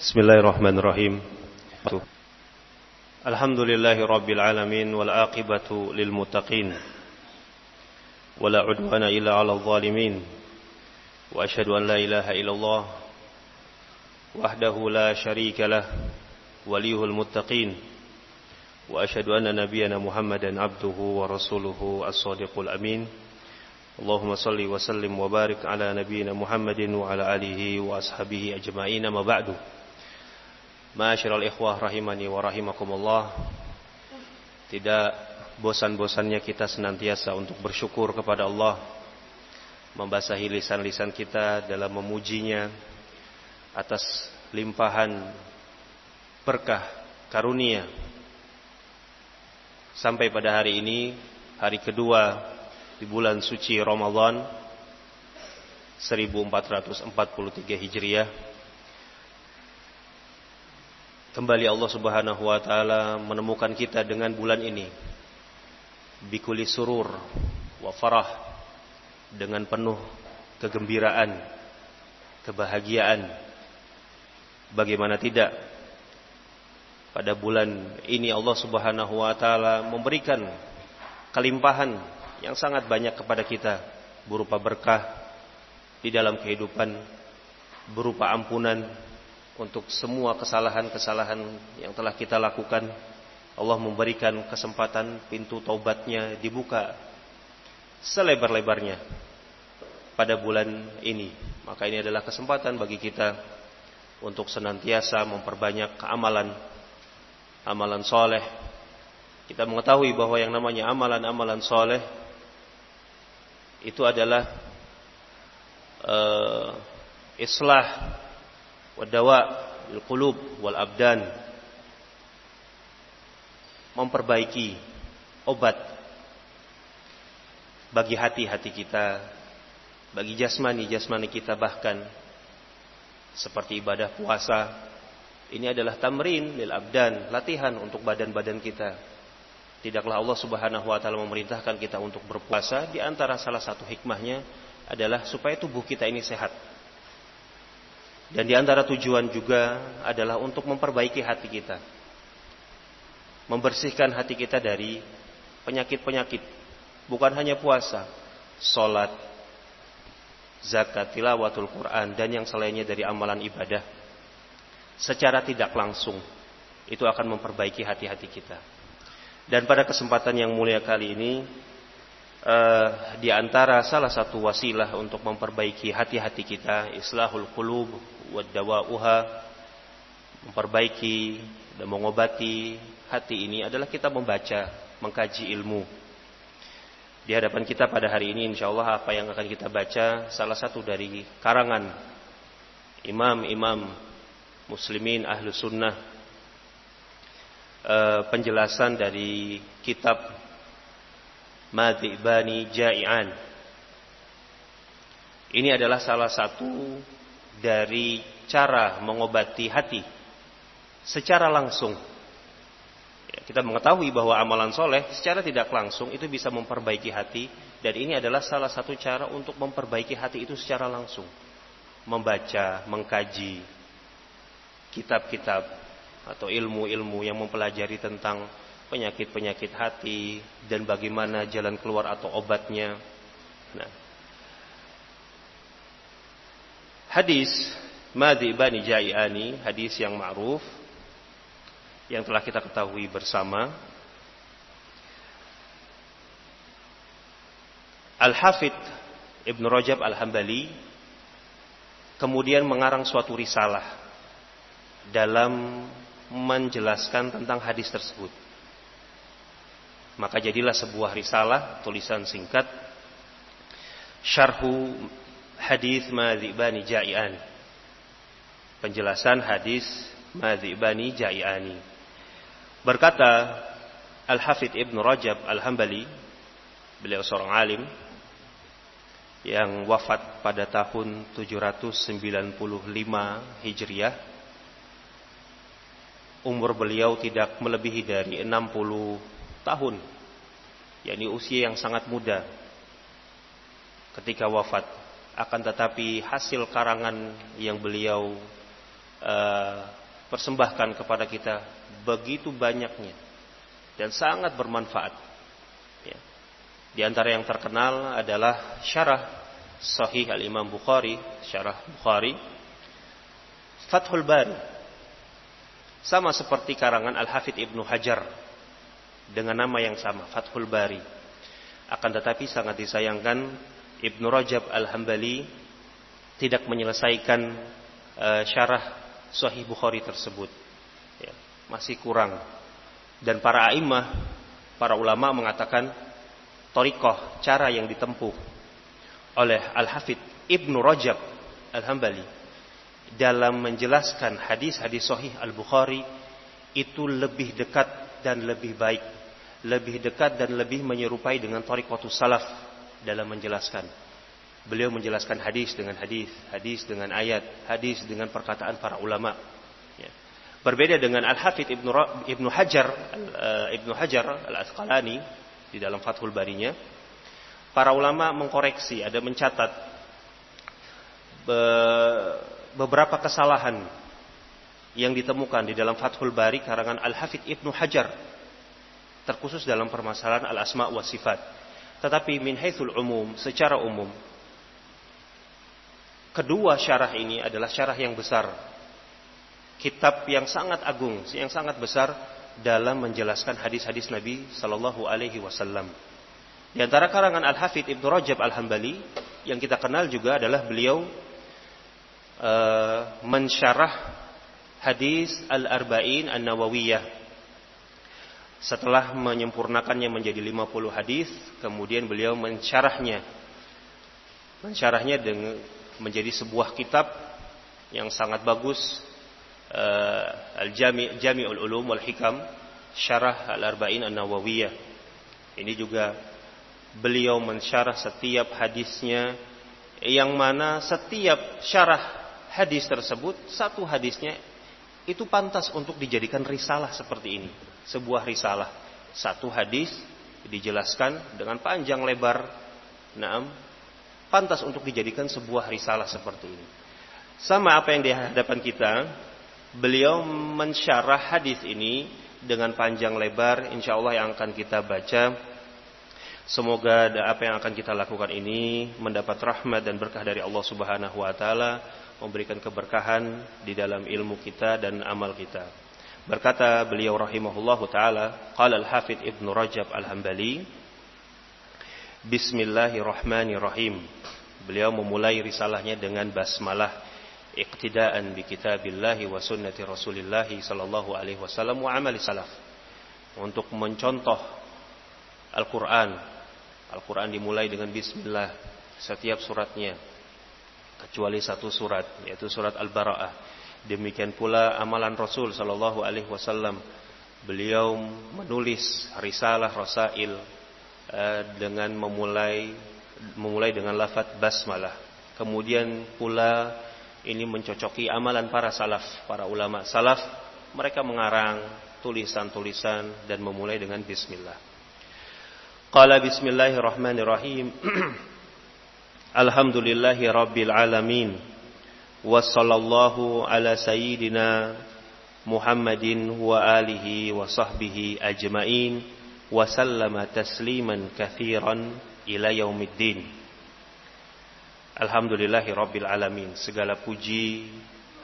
Bismillahirrahmanirrahim. Alhamdulillahi rabbil alamin wal aqibatu lil muttaqin wala udwana illa 'alal zalimin. Wa asyhadu an la ilaha illallah wahdahu la syarika lah waliyul muttaqin. Wa asyhadu anna nabiyyana Muhammadan abduhu wa rasuluhu as-shadiqul amin. Allahumma salli wa sallim wa barik ala nabiyyina Muhammadin wa ala alihi wa ashabihi ajma'in. Ma ba'du. Ma'asyiral ikhwah rahimani wa rahimakumullah. Tidak bosan-bosannya kita senantiasa untuk bersyukur kepada Allah, membasahi lisan-lisan kita dalam memujinya atas limpahan berkah karunia. Sampai pada hari ini, hari kedua di bulan suci Ramadan 1443 Hijriah. Kembali Allah Subhanahu wa taala menemukan kita dengan bulan ini bikuli surur wa farah, dengan penuh kegembiraan, kebahagiaan. Bagaimana tidak, pada bulan ini Allah Subhanahu wa taala memberikan kelimpahan yang sangat banyak kepada kita, berupa berkah di dalam kehidupan, berupa ampunan untuk semua kesalahan-kesalahan yang telah kita lakukan. Allah memberikan kesempatan pintu taubatnya dibuka selebar-lebarnya pada bulan ini. Maka ini adalah kesempatan bagi kita untuk senantiasa memperbanyak amalan soleh. Kita mengetahui bahwa yang namanya amalan soleh itu adalah islah wadawa lil qulub wal abdan, memperbaiki obat bagi hati-hati kita, bagi jasmani kita, bahkan seperti ibadah puasa. Ini adalah tamrin lil abdan, latihan untuk badan-badan kita. Tidaklah Allah Subhanahu wa taala memerintahkan kita untuk berpuasa, di antara salah satu hikmahnya adalah supaya tubuh kita ini sehat. Dan di antara tujuan juga adalah untuk memperbaiki hati kita, membersihkan hati kita dari penyakit-penyakit. Bukan hanya puasa, sholat, zakat, tilawatul Quran, dan yang selainnya dari amalan ibadah. Secara tidak langsung itu akan memperbaiki hati-hati kita. Dan pada kesempatan yang mulia kali ini, di antara salah satu wasilah untuk memperbaiki hati-hati kita, islahul qulub wa dawa'uha, memperbaiki dan mengobati hati ini adalah kita membaca, mengkaji ilmu. Di hadapan kita pada hari ini insyaallah apa yang akan kita baca salah satu dari karangan imam-imam muslimin ahlu sunnah, penjelasan dari kitab Madhi Bani Ja'ian. Ini adalah salah satu dari cara mengobati hati secara langsung. Kita mengetahui bahwa amalan soleh secara tidak langsung itu bisa memperbaiki hati, dan ini adalah salah satu cara untuk memperbaiki hati itu secara langsung. Membaca, mengkaji kitab-kitab atau ilmu-ilmu yang mempelajari tentang penyakit-penyakit hati dan bagaimana jalan keluar atau obatnya. Nah, hadis Madhi Bani Ja'iani, hadis yang ma'ruf yang telah kita ketahui bersama. Al-Hafidh Ibn Rajab Al-Hambali kemudian mengarang suatu risalah dalam menjelaskan tentang hadis tersebut. Maka jadilah sebuah risalah, tulisan singkat, Syarhu Hadis Madhi Bani Ja'ian, penjelasan hadis Madhi Bani Ja'iani. Berkata Al-Hafidh Ibn Rajab Al-Hambali, beliau seorang alim yang wafat pada tahun 795 Hijriah. Umur beliau tidak melebihi dari 60 tahun, yakni usia yang sangat muda ketika wafat. Akan tetapi hasil karangan yang beliau persembahkan kepada kita begitu banyaknya dan sangat bermanfaat. Ya. Di antara yang terkenal adalah syarah Sahih Al-Imam Bukhari, syarah Bukhari, Fathul Bari. Sama seperti karangan Al-Hafidz Ibnu Hajar dengan nama yang sama, Fathul Bari. Akan tetapi sangat disayangkan Ibnu Rajab Al-Hambali tidak menyelesaikan syarah Sahih Bukhari tersebut. Ya, masih kurang. Dan para a'immah, para ulama mengatakan thariqah, cara yang ditempuh oleh Al-Hafidz Ibnu Rajab Al-Hambali dalam menjelaskan hadis-hadis Sahih Al-Bukhari itu lebih dekat dan lebih baik, lebih dekat dan lebih menyerupai dengan thariqatus salaf dalam menjelaskan. Beliau menjelaskan hadis dengan hadis, hadis dengan ayat, hadis dengan perkataan para ulama. Ya. Berbeda dengan Al-Hafidz Ibnu Hajar Al-Asqalani di dalam Fathul Barinya, para ulama mengkoreksi, ada mencatat beberapa kesalahan yang ditemukan di dalam Fathul Bari karangan Al-Hafidz Ibnu Hajar, terkhusus dalam permasalahan al-asma' wa sifat. Tetapi min haitsul umum, secara umum, kedua syarah ini adalah syarah yang besar, kitab yang sangat agung, yang sangat besar dalam menjelaskan hadis-hadis Nabi Sallallahu Alaihi Wasallam. Di antara karangan Al-Hafidz Ibnu Rajab Al-Hambali yang kita kenal juga adalah beliau mensyarah hadis Al-Arba'in An-Nawawiyah. Setelah menyempurnakannya menjadi 50 hadis, kemudian beliau mensyarahnya dengan menjadi sebuah kitab yang sangat bagus, Jami'ul Ulum wal Hikam, Syarah Al-Arba'in An-Nawawiyah. Ini juga beliau mensyarah setiap hadisnya, yang mana setiap syarah hadis tersebut, satu hadisnya itu pantas untuk dijadikan risalah seperti ini. Sebuah risalah, satu hadis dijelaskan dengan panjang lebar, pantas untuk dijadikan sebuah risalah seperti ini. Sama apa yang di hadapan kita, beliau mensyarah hadis ini dengan panjang lebar, insyaallah yang akan kita baca. Semoga apa yang akan kita lakukan ini mendapat rahmat dan berkah dari Allah Subhanahu wa taala, memberikan keberkahan di dalam ilmu kita dan amal kita. Berkata beliau rahimahullahu taala, qala Al-Hafidz Ibnu Rajab Al-Hambali, Bismillahirrahmanirrahim. Beliau memulai risalahnya dengan basmalah, iqtidaan bi kitabillahi wa sunnati rasulillahi sallallahu alaihi wasallam wa amali salaf. Untuk mencontoh Al-Quran. Al-Quran dimulai dengan bismillah setiap suratnya, kecuali satu surat, yaitu surat Al-Bara'ah. Demikian pula amalan Rasul sallallahu alaihi wasallam. Beliau menulis risalah rasail dengan memulai dengan lafaz basmalah. Kemudian pula ini mencocoki amalan para salaf, para ulama salaf. Mereka mengarang tulisan-tulisan dan memulai dengan bismillah. Qala bismillahirrahmanirrahim. Alhamdulillahi rabbil alamin. Wassallallahu ala sayyidina Muhammadin wa alihi wa sahbihi ajma'in. Wa sallama tasliman katsiran ila yaumiddin. Alhamdulillahi rabbil alamin. Segala puji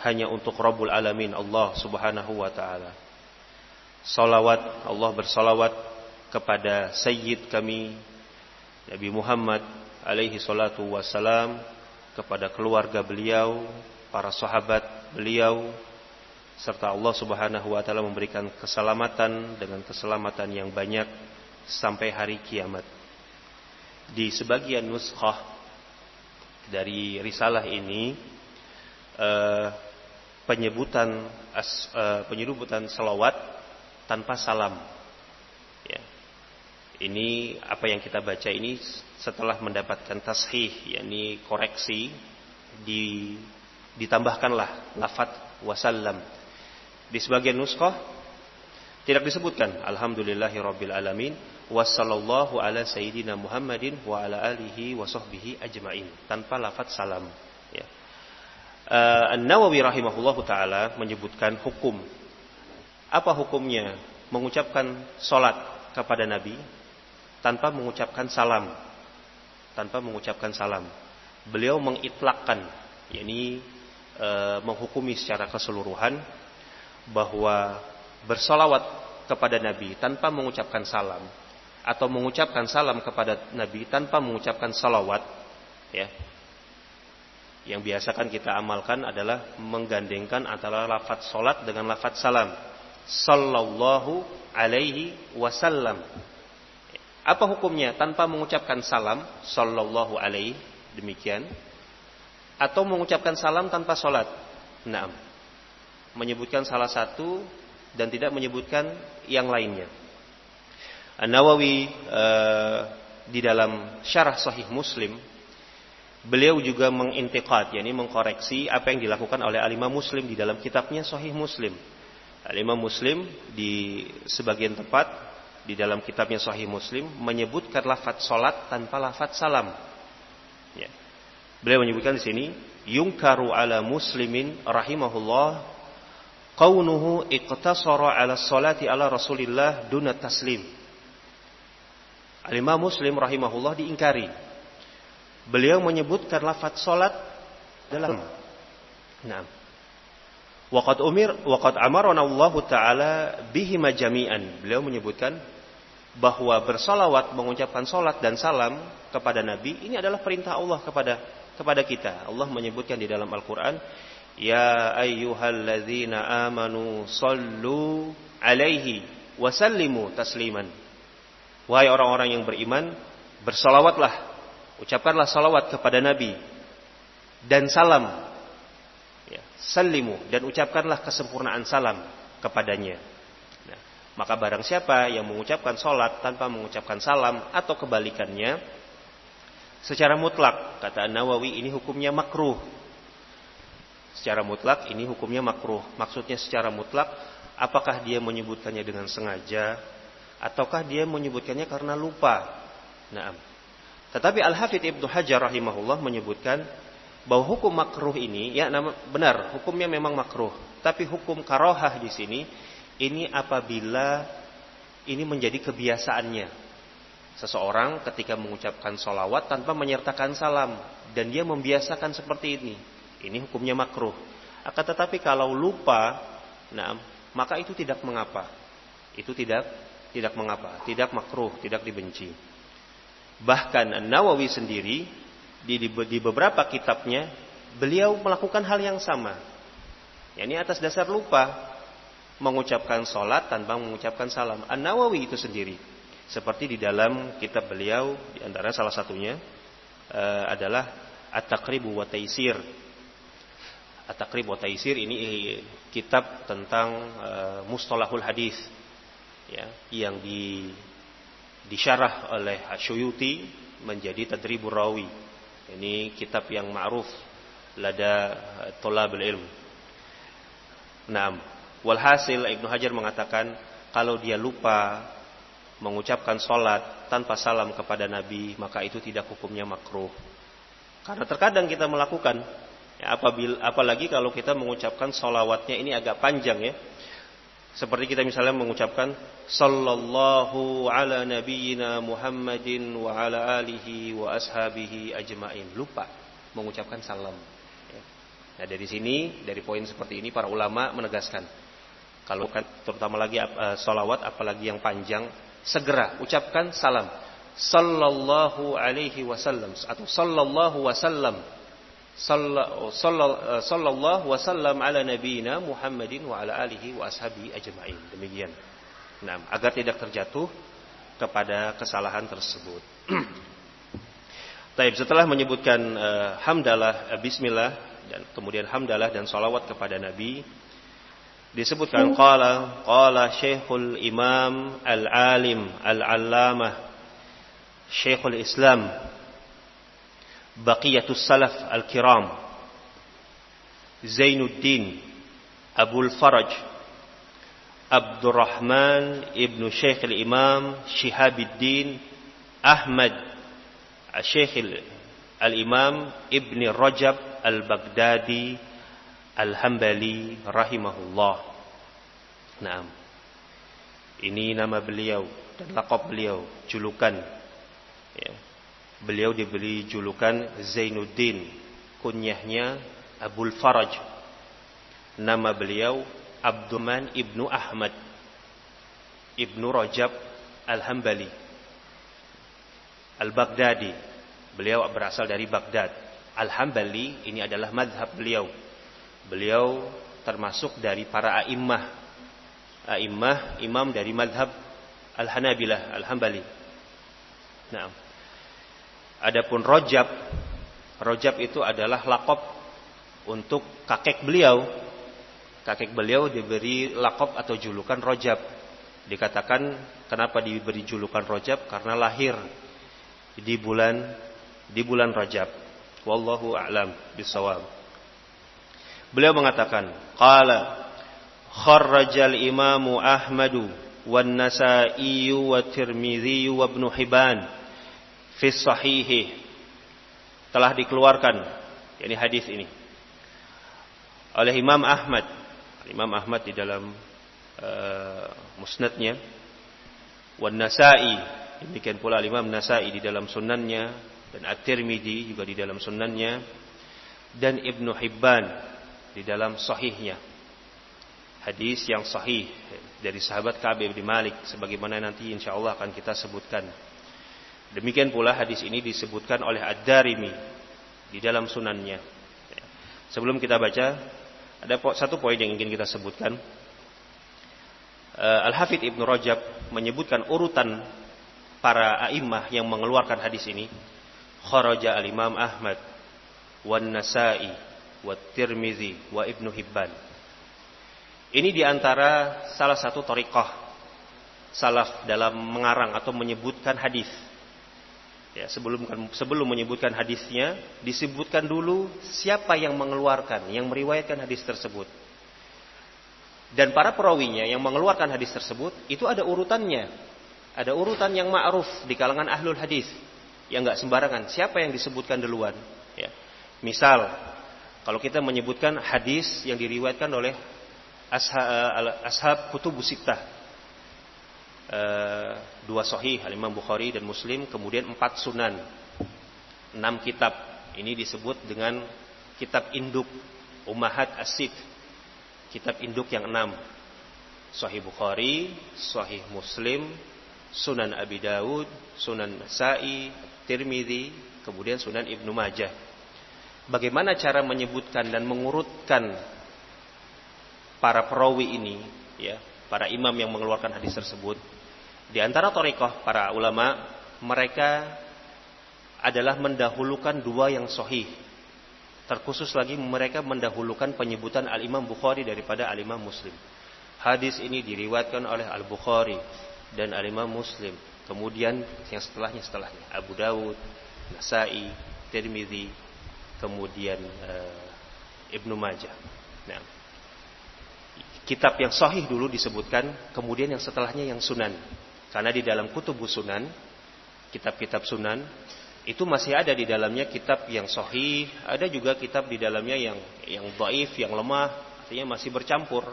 hanya untuk Rabbul alamin, Allah Subhanahu wa taala. Salawat, Allah bersalawat kepada sayyid kami Nabi Muhammad alaihi salatu wassalam, kepada keluarga beliau, para sahabat beliau, serta Allah Subhanahu wa taala memberikan keselamatan dengan keselamatan yang banyak sampai hari kiamat. Di sebagian nuskhah dari risalah ini penyebutan selawat tanpa salam. Ya. Ini apa yang kita baca ini setelah mendapatkan tashih, yakni koreksi, ditambahkanlah lafaz wasallam. Di sebagian nuskhah tidak disebutkan alhamdulillahi rabbil alamin wassallallahu ala sayyidina Muhammadin wa ala alihi wa sahbihi ajma'in, tanpa lafaz salam. Ya. An-Nawawi rahimahullahu taala menyebutkan hukum. Apa hukumnya mengucapkan salat kepada Nabi tanpa mengucapkan salam? Tanpa mengucapkan salam. Beliau mengitlakkan, yakni menghukumi secara keseluruhan bahwa bersolawat kepada Nabi tanpa mengucapkan salam atau mengucapkan salam kepada Nabi tanpa mengucapkan salawat, ya, yang biasa kan kita amalkan adalah menggandengkan antara lafaz solat dengan lafaz salam. Sallallahu alaihi wasallam. Apa hukumnya tanpa mengucapkan salam, sallallahu alaihi, demikian, atau mengucapkan salam tanpa solat? Naam. Menyebutkan salah satu dan tidak menyebutkan yang lainnya. An-Nawawi di dalam syarah Sahih Muslim, beliau juga mengintiqad, yakni mengkoreksi apa yang dilakukan oleh Al-Imam Muslim di dalam kitabnya Sahih Muslim. Al-Imam Muslim di sebagian tempat di dalam kitabnya Sahih Muslim menyebutkan lafaz salat tanpa lafaz salam. Ya. Beliau menyebutkan di sini, yungkaru ala muslimin rahimahullah kaunuhu iqtasara ala salati ala Rasulillah duna taslim. Al-Imam Muslim rahimahullah diingkari. Beliau menyebutkan lafaz salat dalam. Naam. Waqad amarana Allah taala bihima jami'an. Beliau menyebutkan bahwa bersalawat, mengucapkan salat dan salam kepada Nabi ini adalah perintah Allah kepada kita. Allah menyebutkan di dalam Al-Qur'an, ya ayyuhalladzina amanu sallu alaihi wa sallimu tasliman. Wahai orang-orang yang beriman, bersalawatlah, ucapkanlah salawat kepada Nabi dan salam, ya, sallimu, dan ucapkanlah kesempurnaan salam kepadanya. Nah, maka barang siapa yang mengucapkan salat tanpa mengucapkan salam atau kebalikannya, secara mutlak, kata An-Nawawi, ini hukumnya makruh. Secara mutlak ini hukumnya makruh. Maksudnya secara mutlak, apakah dia menyebutkannya dengan sengaja ataukah dia menyebutkannya karena lupa. Nah, tetapi Al-Hafidz Ibnu Hajar rahimahullah menyebutkan bahwa hukum makruh ini, ya, benar, hukumnya memang makruh, tapi hukum karohah di sini ini apabila ini menjadi kebiasaannya. Seseorang ketika mengucapkan sholawat tanpa menyertakan salam dan dia membiasakan seperti ini hukumnya makruh. Akan tetapi kalau lupa, nah, maka itu tidak mengapa. Itu tidak mengapa, tidak makruh, tidak dibenci. Bahkan An-Nawawi sendiri di beberapa kitabnya beliau melakukan hal yang sama. yakni atas dasar lupa mengucapkan salat tanpa mengucapkan salam. An-Nawawi itu sendiri. Seperti di dalam kitab beliau, di antara salah satunya adalah At-Taqrib wa Taisir. At-Taqrib wa Taisir ini kitab tentang mustalahul hadis, ya, yang disyarah oleh Asy-Syuyuti menjadi Tadribur Rawi. Ini kitab yang ma'ruf lada thalabul ilm. Naam. Walhasil Ibnu Hajar mengatakan kalau dia lupa mengucapkan salat tanpa salam kepada Nabi, maka itu tidak hukumnya makruh. Karena terkadang kita melakukan, ya, apalagi kalau kita mengucapkan sholawatnya ini agak panjang, ya. Seperti kita misalnya mengucapkan sallallahu ala nabiyyina Muhammadin wa ala alihi wa ashabihi ajma'in. Lupa mengucapkan salam. Ya. Nah, dari sini, dari poin seperti ini para ulama menegaskan, kalau terutama lagi sholawat apalagi yang panjang, segera ucapkan salam. Sallallahu alaihi wasallam atau sallallahu wasallam. Sallallahu wasallam ala nabiyina Muhammadin wa ala alihi wa ashabihi ajma'in. Demikian. Nah, agar tidak terjatuh kepada kesalahan tersebut. Baik, setelah menyebutkan hamdalah, bismillah, dan kemudian hamdalah dan salawat kepada Nabi, disebutkan qala Syekhul Imam Al-Alim Al-Allamah Syekhul Islam Baqiyatus Salaf Al-Kiram Zainuddin Abul Faraj Abdurrahman Ibn Syekh Al-Imam Shihabuddin Ahmad Syekh Al-Imam Ibn Rajab Al-Baghdadi Al-Hambali rahimahullah. Nah, ini nama beliau dan laqab beliau, julukan. Ya. Beliau diberi julukan Zainuddin, kunyahnya Abul Faraj. Nama beliau Abdurrahman ibnu Ahmad ibnu Rajab Al-Hambali Al-Baghdadi. Beliau berasal dari Baghdad. Al-Hambali ini adalah mazhab beliau. Beliau termasuk dari para a'immah, imam dari mazhab Al-Hanabilah Al-Hambali. Nah, adapun Rajab itu adalah laqab untuk kakek beliau. Kakek beliau diberi laqab atau julukan Rajab. Dikatakan kenapa diberi julukan Rajab? Karena lahir di bulan Rajab. Wallahu a'lam bissawab. Beliau mengatakan, qala kharrajal imamu Ahmadu wan Nasa'i wa Tirmidzi wa Ibnu Hibban fi sahihi. Telah dikeluarkan yakni hadis ini oleh Imam Ahmad. Imam Ahmad di dalam musnadnya, wan Nasa'i, demikian pula Imam Nasa'i di dalam sunannya, dan At-Tirmidzi juga di dalam sunannya, dan Ibnu Hibban di dalam sahihnya. Hadis yang sahih dari sahabat Ka'ab bin Malik, sebagaimana nanti insyaallah akan kita sebutkan. Demikian pula hadis ini disebutkan oleh Ad-Darimi di dalam sunannya. Sebelum kita baca, ada satu poin yang ingin kita sebutkan. Al-Hafidz Ibnu Rajab menyebutkan urutan para a'immah yang mengeluarkan hadis ini. Kharaja al-Imam Ahmad wan Nasa'i wa Tirmidzi wa Ibnu Hibban. Ini diantara salah satu thariqah salaf dalam mengarang atau menyebutkan hadis. Ya, sebelum menyebutkan hadisnya, disebutkan dulu siapa yang mengeluarkan, yang meriwayatkan hadis tersebut. Dan para perawinya yang mengeluarkan hadis tersebut itu ada urutannya. Ada urutan yang ma'ruf di kalangan ahlul hadis, yang enggak sembarangan. Siapa yang disebutkan duluan? Ya. Misal, kalau kita menyebutkan hadis yang diriwayatkan oleh ashab kutubus sittah, 2 sahih Al-Imam Bukhari dan Muslim, kemudian 4 sunan, 6 kitab. Ini disebut dengan kitab induk Ummahat as-Sitt. Kitab induk yang 6. Sahih Bukhari, Sahih Muslim, Sunan Abi Dawud, Sunan Nasa'i, Tirmidzi, kemudian Sunan Ibnu Majah. Bagaimana cara menyebutkan dan mengurutkan para perawi ini, ya, para imam yang mengeluarkan hadis tersebut? Di antara thariqah para ulama, mereka adalah mendahulukan 2 yang sahih. Terkhusus lagi mereka mendahulukan penyebutan Al-Imam Bukhari daripada Al-Imam Muslim. Hadis ini diriwayatkan oleh Al-Bukhari dan Al-Imam Muslim. Kemudian yang setelahnya Abu Dawud, Nasa'i, Tirmidzi, kemudian Ibnu Majah. Nah, kitab yang sahih dulu disebutkan, kemudian yang setelahnya yang sunan. Karena di dalam kutubus sunan, kitab-kitab sunan, itu masih ada di dalamnya kitab yang sahih, ada juga kitab di dalamnya yang dhaif, yang lemah, artinya masih bercampur.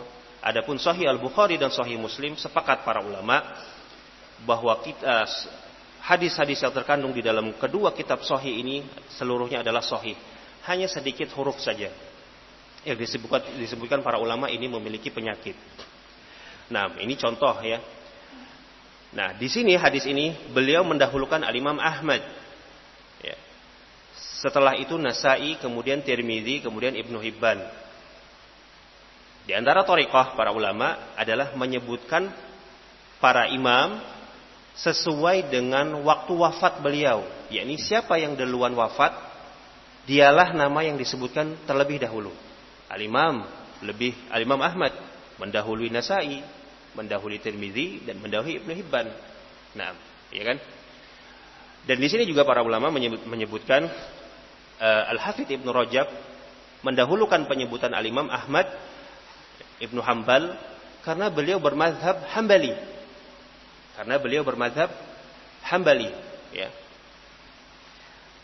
Adapun Sahih Al-Bukhari dan Sahih Muslim, sepakat para ulama bahwa hadis-hadis yang terkandung di dalam kedua kitab sahih ini seluruhnya adalah sahih. Hanya sedikit huruf saja yang disebutkan para ulama ini memiliki penyakit. Nah, ini contoh ya. Nah, di sini hadis ini beliau mendahulukan Al-Imam Ahmad. Ya. Setelah itu Nasa'i, kemudian Tirmidzi, kemudian Ibnu Hibban. Di antara thariqah para ulama adalah menyebutkan para imam sesuai dengan waktu wafat beliau. Yakni siapa yang duluan wafat, dialah nama yang disebutkan terlebih dahulu. Al-Imam Ahmad mendahului Nasa'i, mendahului Tirmidzi, dan mendahului Ibnu Hibban. Nah, ya kan? Dan di sini juga para ulama menyebutkan Al-Hafidz Ibnu Rajab mendahulukan penyebutan Al-Imam Ahmad Ibnu Hanbal karena beliau bermazhab Hambali. Ya.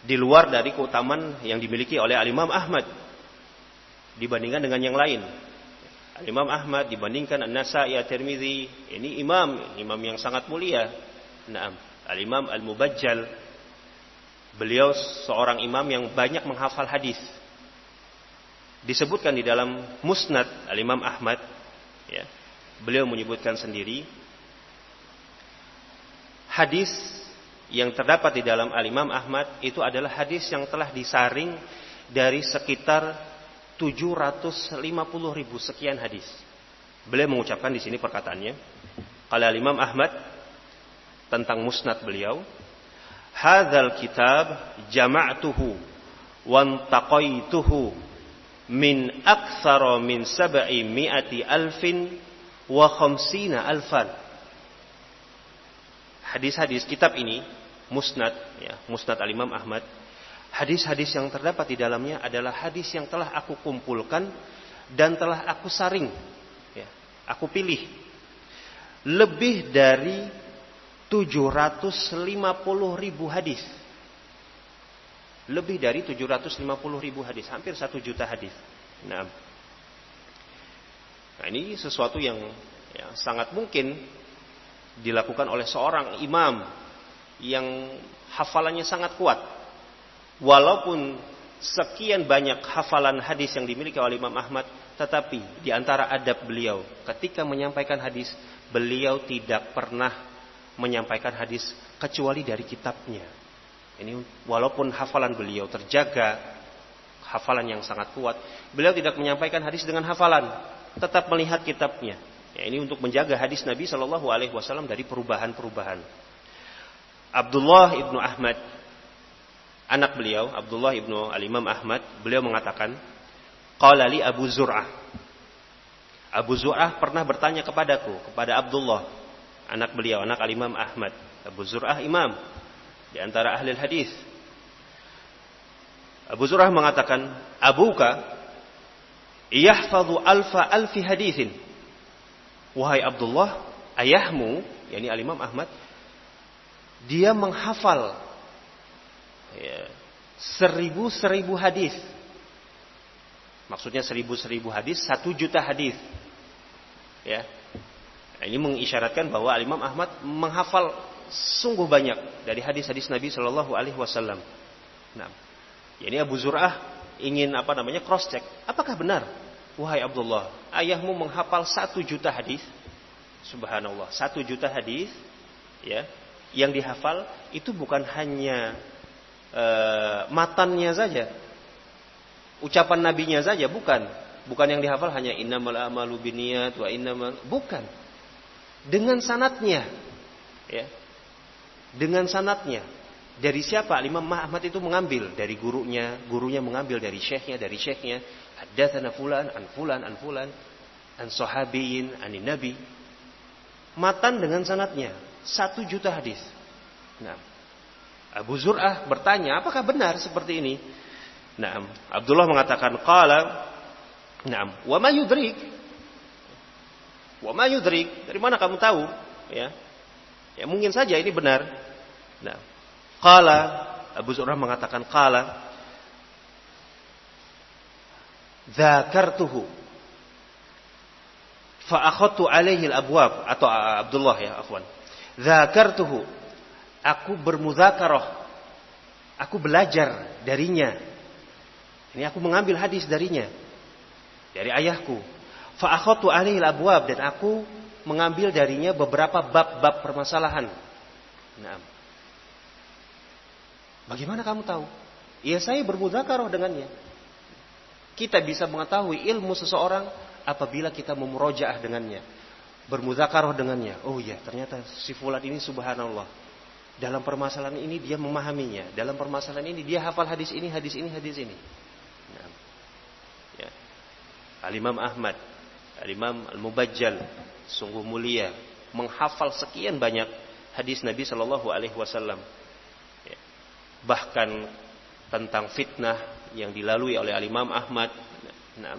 Di luar dari keutamaan yang dimiliki oleh Al-Imam Ahmad. dibandingkan dengan yang lain. Al-Imam Ahmad dibandingkan An-Nasa'i, At-Tirmidzi, ini imam yang sangat mulia. Naam. Al-Imam Al-Mubajjal, beliau seorang imam yang banyak menghafal hadis. Disebutkan di dalam Musnad Al-Imam Ahmad, ya, beliau menyebutkan sendiri hadis yang terdapat di dalam Al-Imam Ahmad itu adalah hadis yang telah disaring dari sekitar 750.000 sekian hadis. Beliau mengucapkan di sini perkataannya, qala Al-Imam Ahmad tentang musnad beliau, hadzal kitab jama'tuhu wantaqaituhu min aktsara min 700,000 wa 50,000. Hadis-hadis kitab ini musnad, ya, musnad Al-Imam Ahmad, hadis-hadis yang terdapat di dalamnya adalah hadis yang telah aku kumpulkan dan telah aku saring, ya, aku pilih lebih dari 750.000 hadis. Lebih dari 750.000 hadis, hampir 1 juta hadis. Nah, ini sesuatu yang, ya, sangat mungkin dilakukan oleh seorang imam yang hafalannya sangat kuat. Walaupun sekian banyak hafalan hadis yang dimiliki oleh Imam Ahmad, tetapi di antara adab beliau ketika menyampaikan hadis, beliau tidak pernah menyampaikan hadis kecuali dari kitabnya. Ini walaupun hafalan beliau terjaga, hafalan yang sangat kuat, beliau tidak menyampaikan hadis dengan hafalan, tetap melihat kitabnya. Ya, ini untuk menjaga hadis Nabi Shallallahu Alaihi Wasallam dari perubahan-perubahan. Abdullah ibnu Ahmad, anak beliau, Abdullah ibnu Al-Imam Ahmad, beliau mengatakan, qala li Abu Zur'ah. Abu Zur'ah pernah bertanya kepadaku, kepada Abdullah, anak beliau, anak Al-Imam Ahmad. Abu Zur'ah imam di antara ahli hadis. Abu Zur'ah mengatakan, abuka yahfadhu alfi hadithin. Wahai Abdullah, ayahmu, yakni Al-Imam Ahmad, dia menghafal, ya, 1000 hadis. Maksudnya 1000 hadis, 1 juta hadis. Ya. Ini mengisyaratkan bahwa Al-Imam Ahmad menghafal sungguh banyak dari hadis-hadis Nabi Shallallahu Alaihi Wasallam. Nah, ini Abu Zur'ah ingin cross check. Apakah benar, wahai Abdullah, ayahmu menghafal 1 juta hadis? Subhanallah, 1 juta hadis, ya, yang dihafal itu bukan hanya matannya saja, ucapan nabinya saja, bukan yang dihafal hanya innamal a'malu binniyat wa innamal, bukan, dengan sanadnya, ya. Dengan sanadnya. Dari siapa? Imam Ahmad itu mengambil dari gurunya mengambil dari syekhnya, haddatsana fulan an fulan an fulan an sahabiyin anin nabi. Matan dengan sanadnya 1 juta hadis. Nah, Abu Zur'ah bertanya, apakah benar seperti ini? Nah, Abdullah mengatakan, qala, na'am, wa ma yudrik? Wa ma yudrik? Dari mana kamu tahu? Ya. Ya, mungkin saja ini benar. Nah, qala, Abu Zur'ah mengatakan, qala dzakartuhu fa akhadtu alaihi al-abwab, atau Abdullah, ya, afwan. Dzakartuhu, aku bermudzakarah, aku belajar darinya. Ini aku mengambil hadis darinya, dari ayahku. Fa akhadtu alaihi al-abwab, dan aku mengambil darinya beberapa bab-bab permasalahan. Nah, bagaimana kamu tahu? Ya, saya bermudzakarah dengannya. Kita bisa mengetahui ilmu seseorang apabila kita memurojaah dengannya, bermudzakarah dengannya. Oh ya, ternyata si fulan ini subhanallah, dalam permasalahan ini dia memahaminya, dalam permasalahan ini dia hafal hadis ini. Nah, ya. Al-Imam Ahmad, Al-Imam Al-Mubajjal, sungguh mulia, menghafal sekian banyak hadis Nabi Shallallahu Alaihi Wasallam. Ya. Bahkan tentang fitnah yang dilalui oleh Al-Imam Ahmad, nah,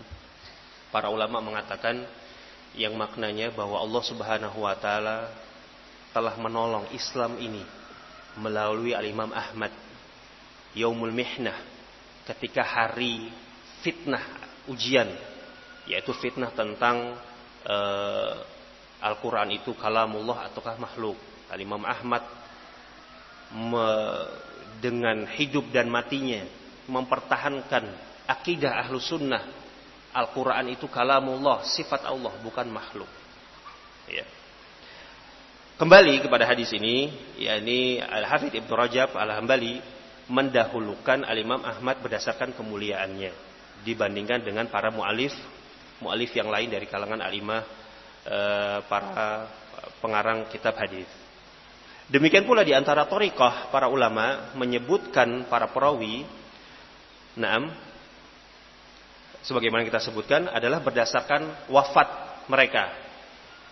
para ulama mengatakan yang maknanya bahwa Allah Subhanahu Wa Taala telah menolong Islam ini melalui Al-Imam Ahmad. Yaumul Mihnah, ketika hari fitnah, ujian, yaitu fitnah tentang Al-Quran itu kalamullah ataukah makhluk. Al-Imam Ahmad dengan hidup dan matinya mempertahankan akidah ahlu sunnah, Al-Quran itu kalamullah, sifat Allah, bukan makhluk. Ya. Kembali kepada hadis ini, yakni Al-Hafidz Ibnu Rajab Al-Hambali mendahulukan Al-Imam Ahmad berdasarkan kemuliaannya dibandingkan dengan para mu'alif yang lain dari kalangan alimah, para pengarang kitab hadis. Demikian pula di antara thariqah para ulama menyebutkan para perawi, sebagaimana kita sebutkan adalah berdasarkan wafat mereka.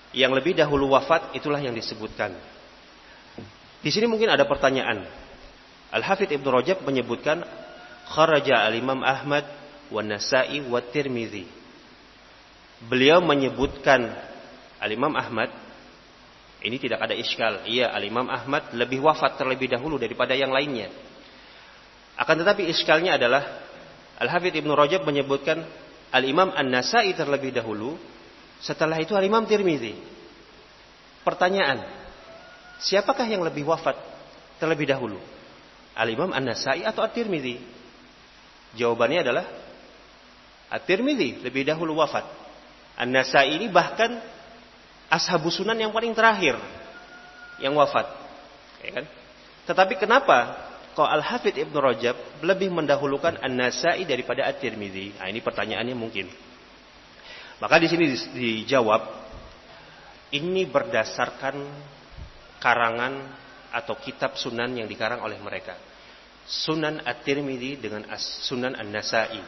Yang lebih dahulu wafat itulah yang disebutkan. Di sini mungkin ada pertanyaan. Al-Hafidz Ibnu Rajab menyebutkan kharaja al-Imam Ahmad wa Nasa'i wa Tirmidzi. Beliau menyebutkan al-Imam Ahmad, ini tidak ada iskal. Iya, al-Imam Ahmad lebih wafat terlebih dahulu daripada yang lainnya. Akan tetapi iskalnya adalah Al-Hafidz Ibnu Rajab menyebutkan al-Imam An-Nasa'i terlebih dahulu, setelah itu al-Imam Tirmidzi. Pertanyaan, siapakah yang lebih wafat terlebih dahulu? Al-Imam An-Nasa'i atau At-Tirmidzi? Jawabannya adalah At-Tirmidzi lebih dahulu wafat. An-Nasa'i ini bahkan ashabus sunan yang paling terakhir yang wafat. Ya kan? Tetapi kenapa kok Al-Hafidz Ibnu Rajab lebih mendahulukan An-Nasa'i daripada At-Tirmidzi? Nah, ini pertanyaannya mungkin. Maka di sini dijawab, ini berdasarkan karangan atau kitab sunan yang dikarang oleh mereka. Sunan At-Tirmidzi dengan Sunan An-Nasa'i.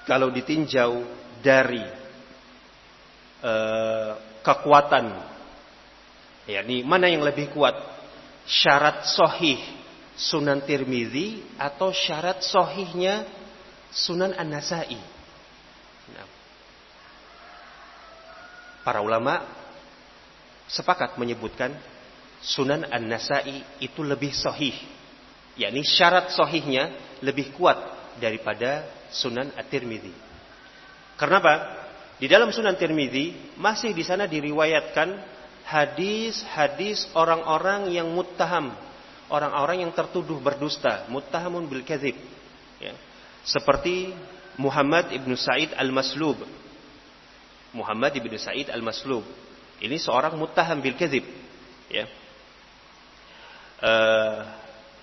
Kalau ditinjau dari kekuatan, yakni mana yang lebih kuat? Syarat sahih Sunan Tirmidzi atau syarat sahihnya Sunan An-Nasa'i? Para ulama sepakat menyebutkan Sunan An-Nasa'i itu lebih sahih, yakni syarat sahihnya lebih kuat daripada Sunan At-Tirmidzi. Kenapa? Di dalam Sunan Tirmidzi masih di sana diriwayatkan hadis-hadis orang-orang yang muttaham, orang-orang yang tertuduh berdusta, muttahamun bil kadzib, ya. Seperti Muhammad ibnu Sa'id al-Maslub. Muhammad ibnu Sa'id al-Maslub ini seorang muttaham bil kadzib, ya.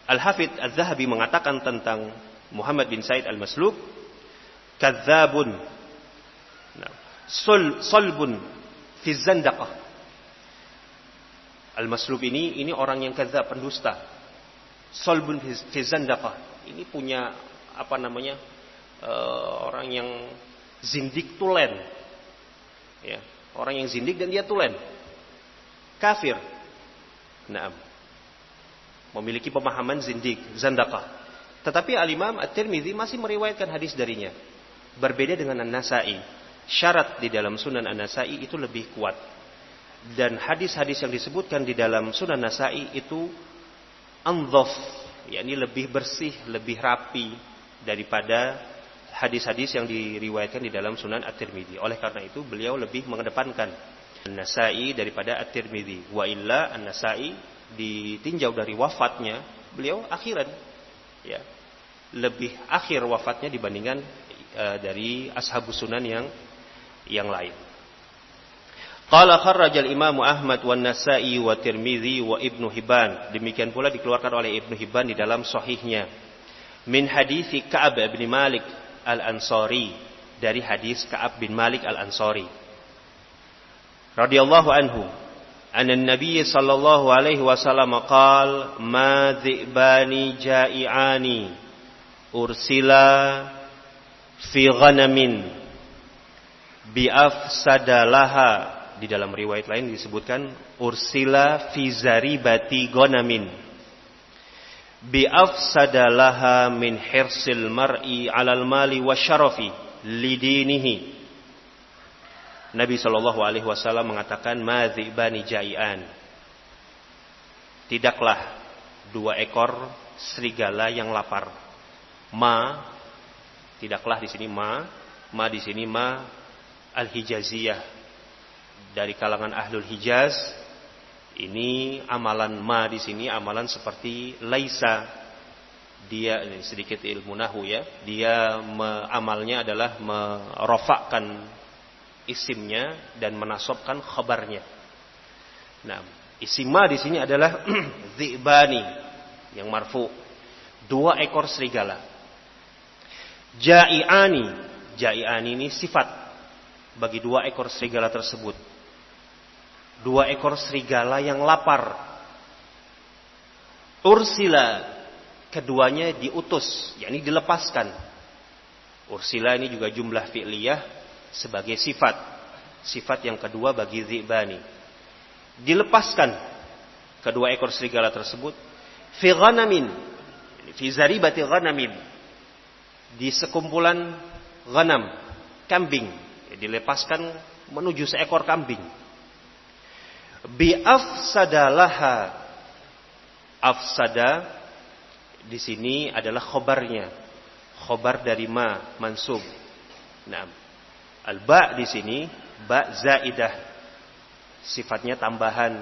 Al-Hafidz Az-Zahabi mengatakan tentang Muhammad bin Sa'id al-Maslub, kadzabun, salbun fi zandaqah. Al-Maslub ini orang yang kadzab, pendusta. Salbun fi zandaqah. Ini punya orang yang zindik tulen. Ya, orang yang zindik dan dia tulen, kafir. Memiliki pemahaman zindik, zandaqah. Tetapi Al-Imam At-Tirmidzi masih meriwayatkan hadis darinya. Berbeda dengan An-Nasa'i. Syarat di dalam Sunan An-Nasa'i itu lebih kuat. Dan hadis-hadis yang disebutkan di dalam Sunan Nasa'i itu andhaf, yakni lebih bersih, lebih rapi daripada hadis-hadis yang diriwayatkan di dalam Sunan At-Tirmidzi. Oleh karena itu beliau lebih mengedepankan An-Nasa'i daripada At-Tirmidzi. Wa illa An-Nasa'i ditinjau dari wafatnya, beliau akhiran, ya, lebih akhir wafatnya dibandingkan dari ashabus sunan yang lain. Qala kharrajal Imam Ahmad wan Nasa'i wa Tirmidzi wa Ibnu Hibban. Demikian pula dikeluarkan oleh Ibnu Hibban di dalam sahihnya. Min hadits Ka'ab bin Malik Al-Ansari, dari hadis Ka'ab bin Malik Al-Ansari radhiyallahu anhu, anna Nabi sallallahu alaihi wasallam qaal ma dhi'bani ja'i'ani ursila fi ghanamin bi afsadalaha. Di dalam riwayat lain disebutkan ursila fi zaribati ghanamin bi afsadalaha min hirsil mar'i 'alal mali wasyarafi lidinihi. Nabi sallallahu alaihi wasallam mengatakan madzibani jai'an. Tidaklah dua ekor serigala yang lapar. Ma Tidaklah di sini ma di sini ma al-Hijaziyah dari kalangan ahlul Hijaz. Ini amalan ma di sini amalan seperti laisa. Dia ini sedikit ilmu nahwu ya. Dia amalnya adalah merofakkan isimnya dan menasabkan khabarnya. Nah, isim ma di sini adalah dzi'bani yang marfu, 2 ekor serigala. Ja'i'ani ini sifat bagi 2 ekor serigala tersebut. 2 ekor serigala yang lapar. Ursila, keduanya diutus, yakni dilepaskan. Ursila ini juga jumlah fi'liyah sebagai sifat. Sifat yang kedua bagi dzi'bani. Dilepaskan kedua ekor serigala tersebut fi ghanamin, fi zaribati ghanamin, di sekumpulan ghanam, kambing, dilepaskan menuju seekor kambing. Bi afsadalaha, afsada di sini adalah khobarnya, khobar dari ma mansub. Nah, al-ba di sini ba zaidah, sifatnya tambahan.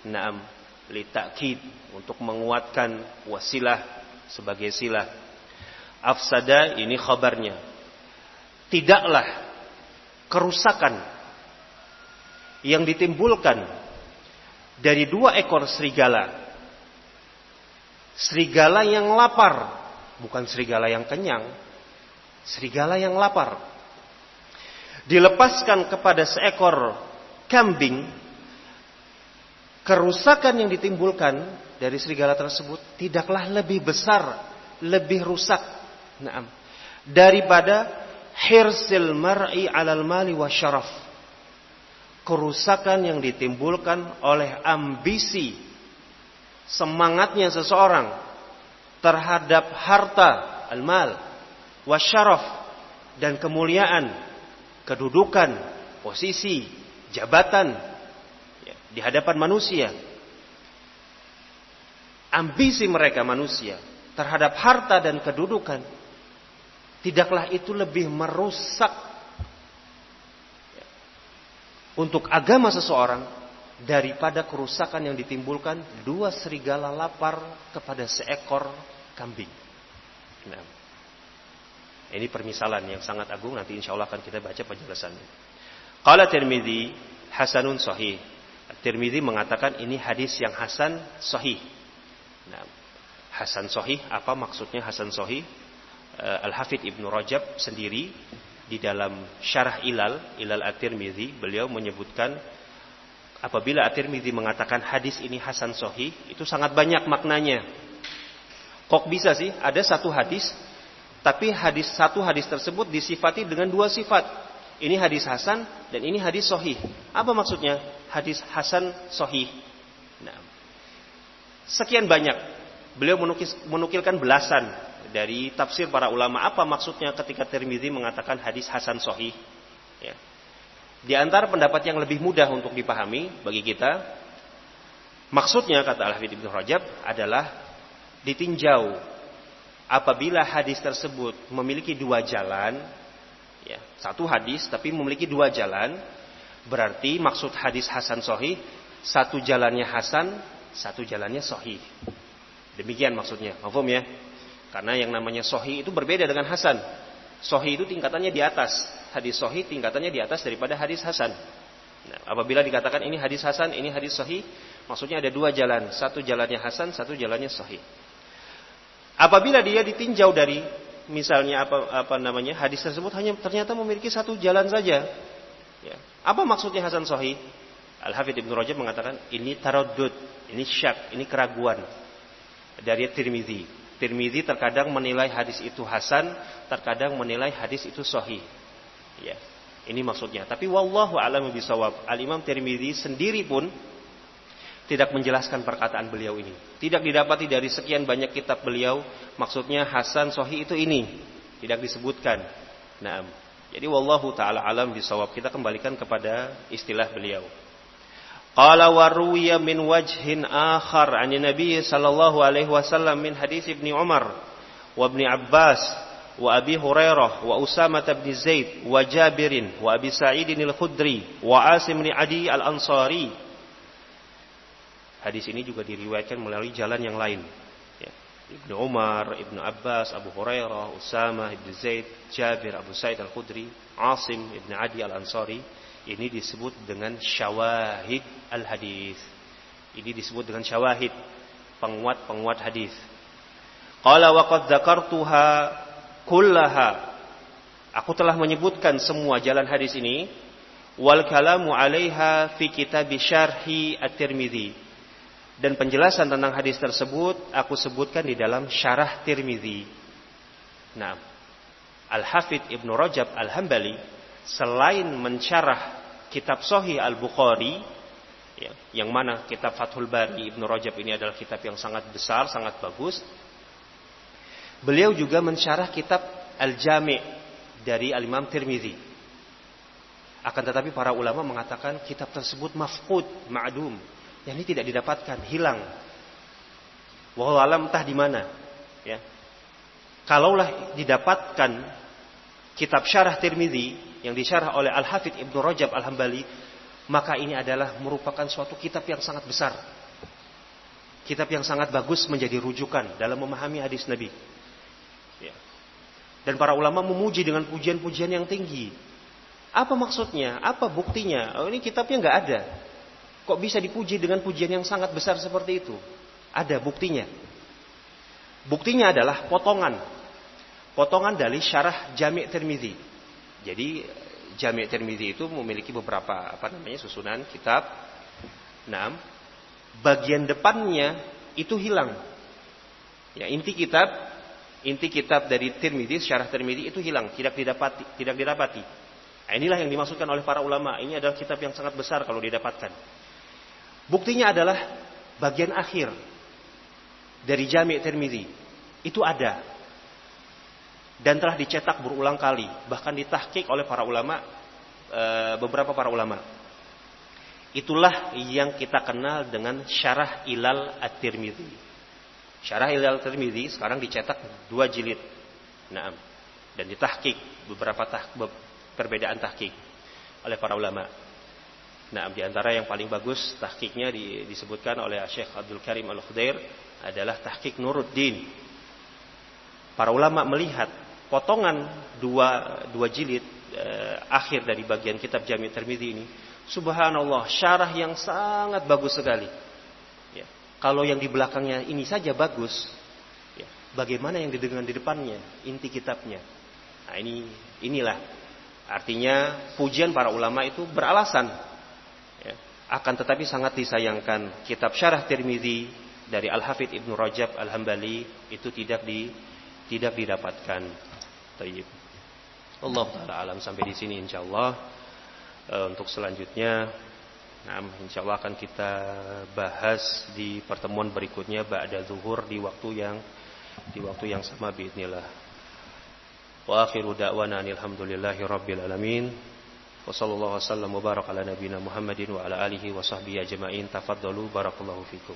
Naam, li ta'kid, untuk menguatkan, wasilah sebagai silah. Afsada ini khabarnya. Tidaklah kerusakan yang ditimbulkan dari 2 ekor serigala. Serigala yang lapar, bukan serigala yang kenyang. Serigala yang lapar. Dilepaskan kepada seekor kambing. Kerusakan yang ditimbulkan dari serigala tersebut tidaklah lebih besar, lebih rusak, daripada hirsil mar'i 'alal mali wa syaraf. Kerusakan yang ditimbulkan oleh ambisi, semangatnya seseorang terhadap harta, al-mal, wa syaraf, dan kemuliaan, kedudukan, posisi, jabatan di hadapan manusia. Ambisi mereka manusia terhadap harta dan kedudukan, tidaklah itu lebih merusak untuk agama seseorang daripada kerusakan yang ditimbulkan 2 serigala lapar kepada seekor kambing. Nah, ini permisalan yang sangat agung, nanti insya Allah akan kita baca penjelasannya. Qala Tirmidzi hasanun sahih. Tirmidzi mengatakan ini hadis yang hasan sahih. Nah, hasan sahih, apa maksudnya hasan sahih? Al-Hafidz Ibnu Rajab sendiri di dalam syarah Ilal At-Tirmidzi, beliau menyebutkan apabila At-Tirmidzi mengatakan hadis ini hasan sahih, itu sangat banyak maknanya. Kok bisa sih ada satu hadis, tapi satu hadis tersebut disifati dengan 2 sifat. Ini hadis hasan dan ini hadis sahih. Apa maksudnya hadis hasan sahih? Nah, sekian banyak. Beliau menukilkan belasan dari tafsir para ulama apa maksudnya ketika Tirmidzi mengatakan hadis hasan sahih. Ya. Di antara pendapat yang lebih mudah untuk dipahami bagi kita, maksudnya kata Al-Hafidz Ibnu Rajab adalah ditinjau apabila hadis tersebut memiliki 2 jalan, ya, satu hadis tapi memiliki 2 jalan, berarti maksud hadis hasan sahih, satu jalannya hasan, satu jalannya sahih. Demikian maksudnya, paham ya? Karena yang namanya sahih itu berbeda dengan hasan. Sahih itu tingkatannya di atas. Hadis sahih tingkatannya di atas daripada hadis hasan. Nah, apabila dikatakan ini hadis hasan, ini hadis sahih, maksudnya ada 2 jalan. Satu jalannya hasan, satu jalannya sahih. Apabila dia ditinjau dari misalnya hadis tersebut hanya ternyata memiliki 1 jalan saja. Ya. Apa maksudnya hasan sahih? Al-Hafidz Ibnu Rajab mengatakan ini taraddud, ini syak, ini keraguan dari Tirmidzi. Tirmidzi terkadang menilai hadis itu hasan, terkadang menilai hadis itu sahih. Ya, ini maksudnya. Tapi wallahu a'lamu bishawab. Al-Imam Tirmidzi sendiri pun tidak menjelaskan perkataan beliau ini. Tidak didapati dari sekian banyak kitab beliau maksudnya hasan sahih itu ini. Tidak disebutkan. Naam. Jadi wallahu taala alam bishawab. Kita kembalikan kepada istilah beliau. Qala wa ruwiya min wajhin akhar 'an Nabi sallallahu alaihi wasallam min hadis Ibnu Umar wa Ibnu Abbas wa Abi Hurairah wa Usamah bin Zaid wa Jabirin wa Abi Sa'id al-Khudri wa Asim bin Adi al-Ansari. Hadis ini juga diriwayatkan melalui jalan yang lain. Ya. Ibnu Umar, Ibnu Abbas, Abu Hurairah, Usamah bin Zaid, Jabir, Abu Sa'id al-Khudri, Asim bin Adi al-Ansari. Ini disebut dengan syawahid al-hadis. Ini disebut dengan syawahid, penguat-penguat hadis. Qala wa qad dzakartuha kullaha. Aku telah menyebutkan semua jalan hadis ini. Wal kalamu 'alaiha fi kitab syarhi at-Tirmidzi. Dan penjelasan tentang hadis tersebut aku sebutkan di dalam syarah Tirmidzi. Nah, Al-Hafidz Ibnu Rajab Al-Hambali selain mensyarah kitab Sahih Al-Bukhari, ya, yang mana kitab Fathul Bari Ibnu Rajab ini adalah kitab yang sangat besar, sangat bagus. Beliau juga mensyarah kitab Al-Jami' dari Al-Imam Tirmidzi. Akan tetapi para ulama mengatakan kitab tersebut mafqud, ma'dum. Yang ini tidak didapatkan, hilang. Wallahu alam entah di mana, ya. Kalaulah didapatkan kitab syarah Tirmidzi yang disyarah oleh Al-Hafidz Ibnu Rajab Al-Hambali, maka ini adalah merupakan suatu kitab yang sangat besar. Kitab yang sangat bagus menjadi rujukan dalam memahami hadis Nabi. Ya. Dan para ulama memuji dengan pujian-pujian yang tinggi. Apa maksudnya? Apa buktinya? Oh, ini kitabnya nggak ada. Kok bisa dipuji dengan pujian yang sangat besar seperti itu? Ada buktinya. Buktinya adalah potongan dari syarah Jami' Tirmidzi. Jadi Jami' Tirmidzi itu memiliki beberapa susunan kitab. Nah, bagian depannya itu hilang. Ya, inti kitab dari Tirmidzi, syarah Tirmidzi itu hilang, tidak didapati. Nah, inilah yang dimaksudkan oleh para ulama. Ini adalah kitab yang sangat besar kalau didapatkan. Buktinya adalah bagian akhir dari Jami' Tirmidzi itu ada. Dan telah dicetak berulang kali, bahkan ditahqiq oleh para ulama, beberapa para ulama. Itulah yang kita kenal dengan Syarah Ilal At-Tirmidzi. Syarah Ilal At-Tirmidzi sekarang dicetak 2 jilid. Naam. Dan ditahqiq beberapa perbedaan tahqiq oleh para ulama. Nah, di antara yang paling bagus tahqiqnya disebutkan oleh Syekh Abdul Karim Al-Khudair adalah tahqiq Nuruddin. Para ulama melihat potongan dua jilid akhir dari bagian kitab Jami' Tirmidzi ini, subhanallah, syarah yang sangat bagus sekali. Ya. Kalau yang di belakangnya ini saja bagus, ya, bagaimana yang dengan di depannya, inti kitabnya. Nah, inilah artinya pujian para ulama itu beralasan. Ya. Akan tetapi sangat disayangkan kitab syarah Tirmidzi dari Al-Hafidz Ibnu Rajab Al-Hambali itu tidak didapatkan. Tayyib. Allah taala alam, sampai di sini insyaallah. Untuk selanjutnya, insyaallah akan kita bahas di pertemuan berikutnya ba'da zuhur di waktu yang sama biidznillah. Wa akhiru da'wana alhamdulillahi rabbil alamin. Wa sallallahu wasallam wa baraka ala nabiyyina Muhammadin wa ala alihi wa sahbihi ajma'in. Tafaddalu barakallahu fikum.